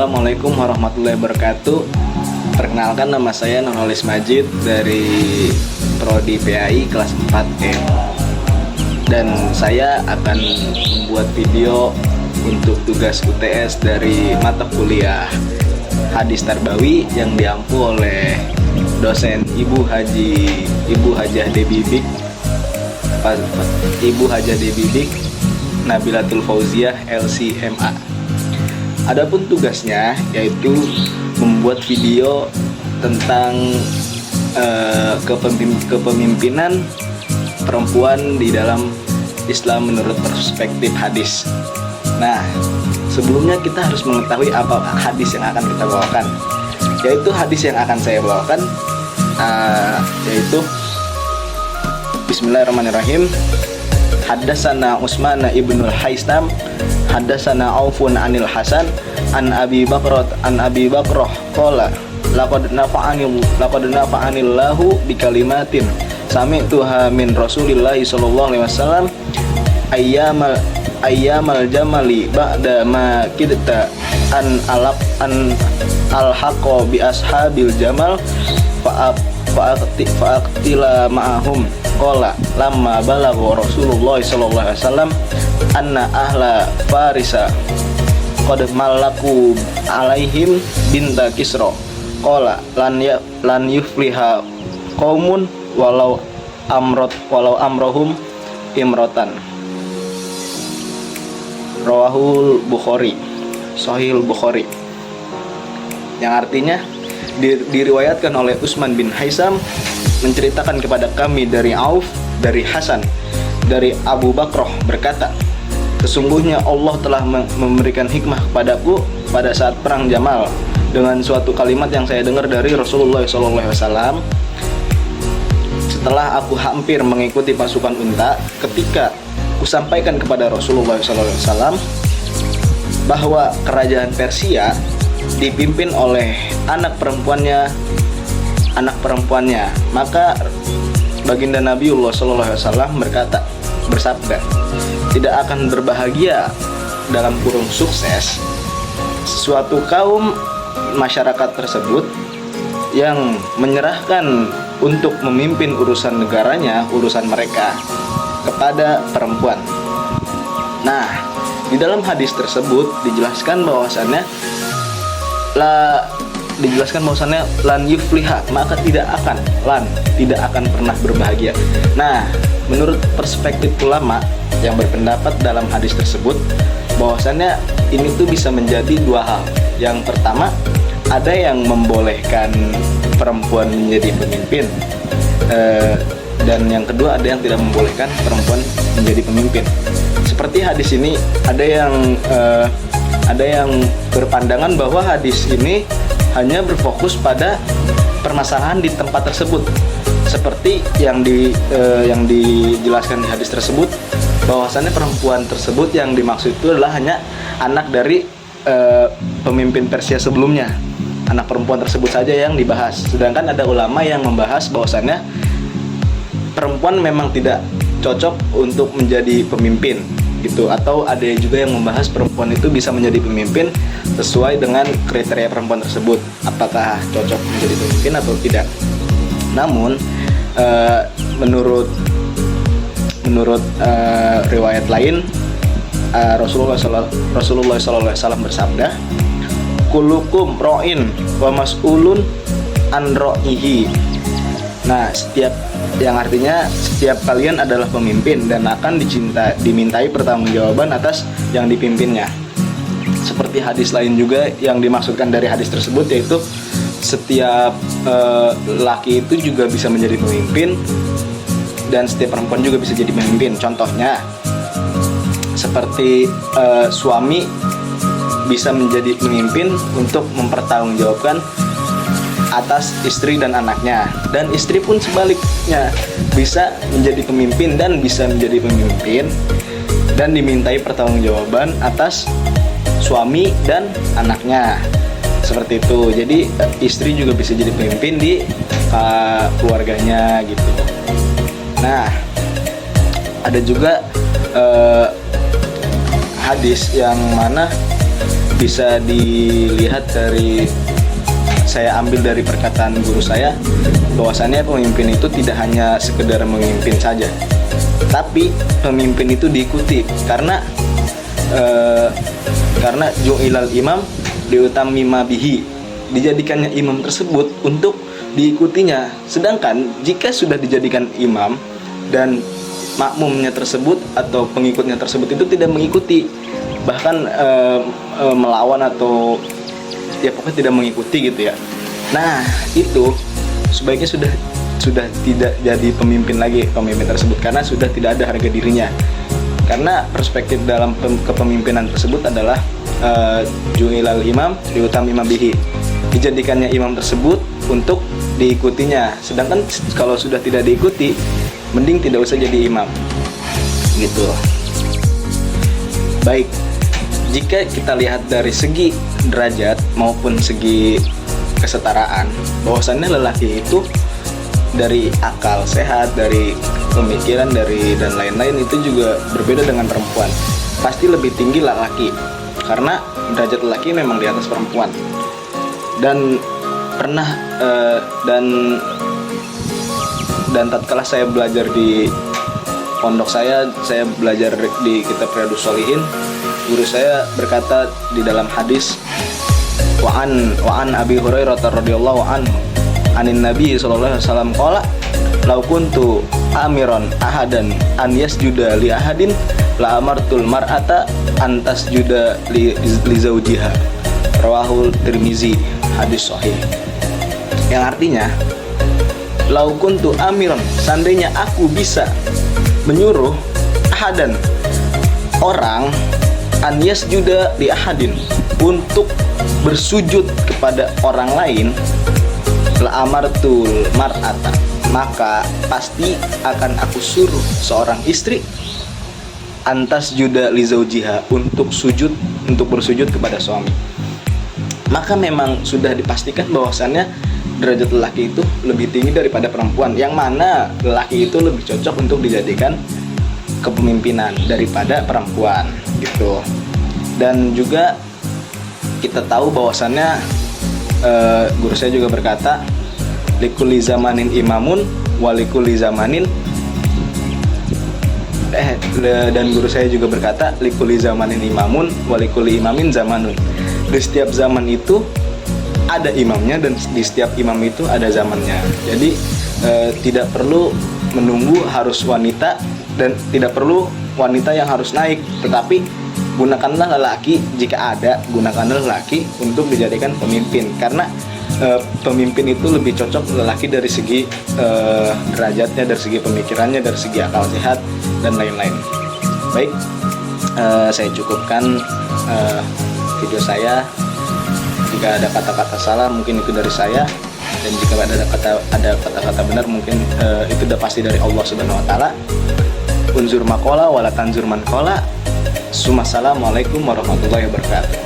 Assalamualaikum warahmatullahi wabarakatuh. Perkenalkan, nama saya Nurholis Majid dari Prodi PAI kelas 4E. Dan saya akan membuat video untuk tugas UTS dari mata kuliah Hadis Tarbawi yang diampu oleh dosen Ibu Hajah Debibik Nabilatul Fauziah LCMA. Adapun tugasnya yaitu membuat video tentang kepemimpinan perempuan di dalam Islam menurut perspektif hadis. Nah, sebelumnya kita harus mengetahui apa hadis yang akan kita bawakan. Yaitu hadis yang akan saya bawakan yaitu Bismillahirrahmanirrahim. Haddatsana Utsman ibnul Haisam, haddatsana Aufun anil Hasan an Abi Bakrah qala laqad nafa'ani Allahu bi kalimatin sami'tuha min Rasulillah sallallahu alaihi wasallam ayyamal jamali ba'da ma kidta an alhaqa bi ashabil jamal fa'aqtila ma'ahum qala lamma balagha Rasulullah sallallahu alaihi wasallam anna ahla farisa qad malaku alaihim binta Kisra qala lan yufliha qaumun walau amrohum imrotan. Rawahul Bukhari, Sahihul Bukhari, yang artinya diriwayatkan oleh Utsman bin Haisam menceritakan kepada kami dari Auf, dari Hasan, dari Abu Bakrah berkata, sesungguhnya Allah telah memberikan hikmah kepadaku pada saat perang Jamal dengan suatu kalimat yang saya dengar dari Rasulullah SAW setelah aku hampir mengikuti pasukan unta, ketika kusampaikan kepada Rasulullah SAW bahwa kerajaan Persia dipimpin oleh anak perempuannya, maka baginda Nabiullah SAW bersabda, tidak akan berbahagia dalam kurung sukses suatu kaum masyarakat tersebut yang menyerahkan untuk memimpin urusan negaranya, urusan mereka kepada perempuan. Nah, di dalam hadis tersebut dijelaskan bahwasannya lan yufliha, maka tidak akan pernah berbahagia. Nah, menurut perspektif ulama yang berpendapat dalam hadis tersebut bahwasannya ini tuh bisa menjadi dua hal. Yang pertama, ada yang membolehkan perempuan menjadi pemimpin, dan yang kedua ada yang tidak membolehkan perempuan menjadi pemimpin. Seperti hadis ini ada yang berpandangan bahwa hadis ini hanya berfokus pada permasalahan di tempat tersebut, seperti yang dijelaskan di hadis tersebut bahwasannya perempuan tersebut yang dimaksud itu adalah hanya anak dari pemimpin Persia sebelumnya. Anak perempuan tersebut saja yang dibahas. Sedangkan ada ulama yang membahas bahwasannya perempuan memang tidak cocok untuk menjadi pemimpin gitu, atau ada juga yang membahas perempuan itu bisa menjadi pemimpin sesuai dengan kriteria perempuan tersebut, apakah cocok menjadi pemimpin atau tidak. Namun menurut riwayat lain, Rasulullah SAW bersabda, kulukum ro'in wa mas'ulun an ro'ihi. Nah, yang artinya setiap kalian adalah pemimpin dan akan dimintai pertanggungjawaban atas yang dipimpinnya. Seperti hadis lain juga yang dimaksudkan dari hadis tersebut, yaitu setiap laki itu juga bisa menjadi pemimpin dan setiap perempuan juga bisa jadi pemimpin. Contohnya seperti suami bisa menjadi pemimpin untuk mempertanggungjawabkan atas istri dan anaknya, dan istri pun sebaliknya bisa menjadi pemimpin dan bisa menjadi pemimpin dan dimintai pertanggungjawaban atas suami dan anaknya. Seperti itu. Jadi istri juga bisa jadi pemimpin di keluarganya gitu. Nah, ada juga hadis yang mana bisa dilihat dari, saya ambil dari perkataan guru saya, bahwasannya pemimpin itu tidak hanya sekedar memimpin saja, tapi pemimpin itu diikuti karena ju'ilal imam liutamima bihi, dijadikannya imam tersebut untuk diikutinya. Sedangkan jika sudah dijadikan imam dan makmumnya tersebut atau pengikutnya tersebut itu tidak mengikuti, bahkan melawan atau ya pokoknya tidak mengikuti gitu ya, nah itu sebaiknya sudah tidak jadi pemimpin lagi pemimpin tersebut, karena sudah tidak ada harga dirinya. Karena perspektif dalam kepemimpinan tersebut adalah ju'ilal imam liutamima bihi, dijadikannya imam tersebut untuk diikutinya. Sedangkan kalau sudah tidak diikuti, mending tidak usah jadi imam gitu. Baik, jika kita lihat dari segi derajat maupun segi kesetaraan, bahwasannya lelaki itu dari akal sehat, dari pemikiran, dari dan lain-lain itu juga berbeda dengan perempuan. Pasti lebih tinggi lelaki, karena derajat lelaki memang di atas perempuan. Dan pernah dan tatkala saya belajar di pondok saya belajar di kitab Riyadhus Shalihin, guru saya berkata di dalam hadis, wa'an Abi Hurairah radhiyallahu anhu anin Nabi sallallahu alaihi wasallam qala law kuntu amiran ahadan an yasjuda li ahadin la amartul mar'ata an tasjuda li zawjiha, rawahul Tirmizi, hadis sahih. Yang artinya, law kuntu amiran, seandainya aku bisa menyuruh ahadan, orang, an yasjuda li ahadin, untuk bersujud kepada orang lain, la amartul mar'ata, maka pasti akan aku suruh seorang istri antas juda li zaujiha, untuk bersujud kepada suami. Maka memang sudah dipastikan bahwasannya derajat lelaki itu lebih tinggi daripada perempuan, yang mana lelaki itu lebih cocok untuk dijadikan kepemimpinan daripada perempuan gitu. Dan juga kita tahu bahwasannya guru saya juga berkata, likulli zamanin imamun walikuli zamanin dan guru saya juga berkata, likulli zamanin imamun walikuli imamin zamanun. Di setiap zaman itu ada imamnya dan di setiap imam itu ada zamannya. Jadi tidak perlu menunggu harus wanita dan tidak perlu wanita yang harus naik, tetapi gunakanlah lelaki jika ada, gunakanlah lelaki untuk dijadikan pemimpin, karena pemimpin itu lebih cocok lelaki dari segi derajatnya, dari segi pemikirannya, dari segi akal sehat dan lain-lain. Baik, saya cukupkan video saya. Jika ada kata-kata salah mungkin itu dari saya, dan jika ada kata-kata benar mungkin itu udah pasti dari Allah Subhanahu wa taala. Unzur maqala wala tanzur man qala. Assalamualaikum warahmatullahi wabarakatuh.